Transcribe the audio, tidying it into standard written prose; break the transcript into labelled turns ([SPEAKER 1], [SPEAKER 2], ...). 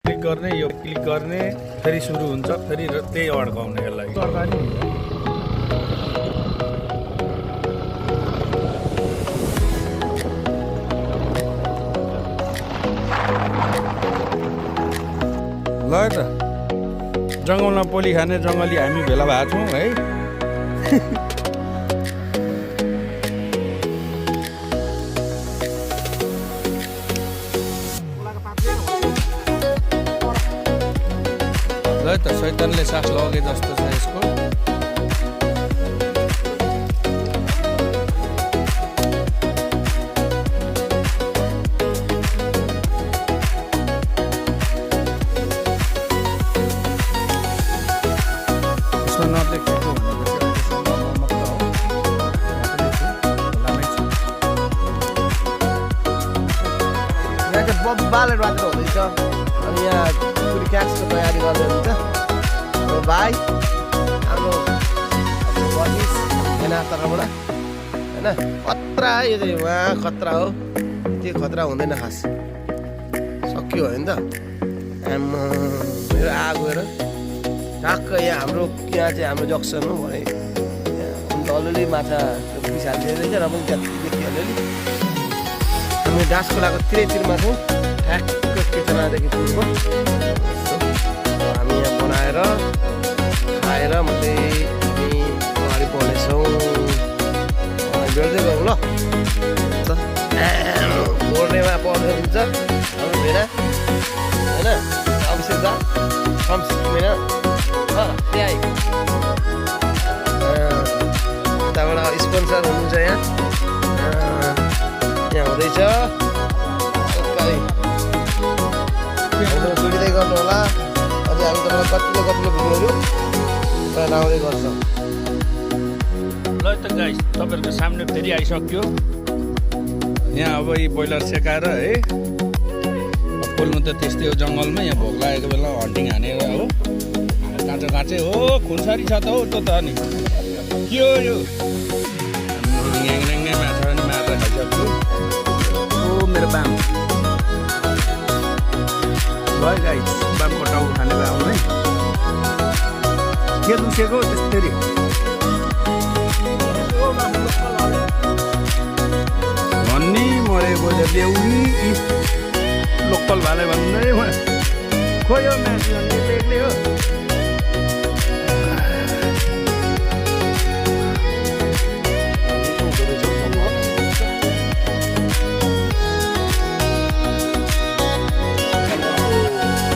[SPEAKER 1] click गर्ने यो click गर्ने फेरि सुरु हुन्छ फेरि त्यही अड्काउने यसलाई सरकारी ल त जङ्गलमा पोली खाने जङ्गली हामी भेला भएको छौँ है ल त शैतानले सास लगे जस्तो छ यसको यसमा नदेखेको
[SPEAKER 2] बालेर मात्र हुँदैछ अनि यहाँ पुरी क्याक्सको तयारी गर्दै हुन्छ भाइ हाम्रो बनिस हेना तर्फबाट होइन खतरा यो चाहिँ उहाँ खतरा हो त्यो खतरा हुँदैन खास सक्यो होइन त आम्मा मेरो आगो हेर ठ्याक्क यहाँ हाम्रो यहाँ चाहिँ हाम्रो जक्सन हो भने अलिअलि माछा पिसाल्दै रहेछ र पनि त्यहाँ देखियो अलिअलि हामी डाँस खोलाको तिरैतिरमा छौँ ठ्याक्क केचनादेखि पुलको हामी यहाँ बनाएर खाएर मात्रै हामी अगाडि बढ्नेछौँ भेट्दै गयौँ ल गोर्नेमा पर्ने हुन्छ हाम्रो भेडा होइन अभिषेक दा होइन त्यहाँ यताबाट स्पोन्सर हुनुहुन्छ यहाँ हुँदैछ जोडिँदै गर्नु होला अझै हामी तपाईँलाई कतिलो भिडियोहरू लाउँदै गर्छौँ
[SPEAKER 1] ल त गाइस तपाईँहरूको सामने फेरि आइसक्यो यहाँ अब यी ब्रोइलर सेकाएर है खोल्नु त त्यस्तै हो जङ्गलमा यहाँ भोक लागेको बेला हन्टिङ हानेर हो काँचो काँचै हो खुनसारी छ त हो त अनि के हो यो ङ्याङ्याङ्या माछा पनि मारेर खाइसक्यो ओ मेरो बाम भयो गाइस बामको टाउ खाने भयो है के दुसेको त्यसरी भन्ने मरेको ल्याउनी लोकल भाले भन्दै खोयो मान्छे बेग्लै हो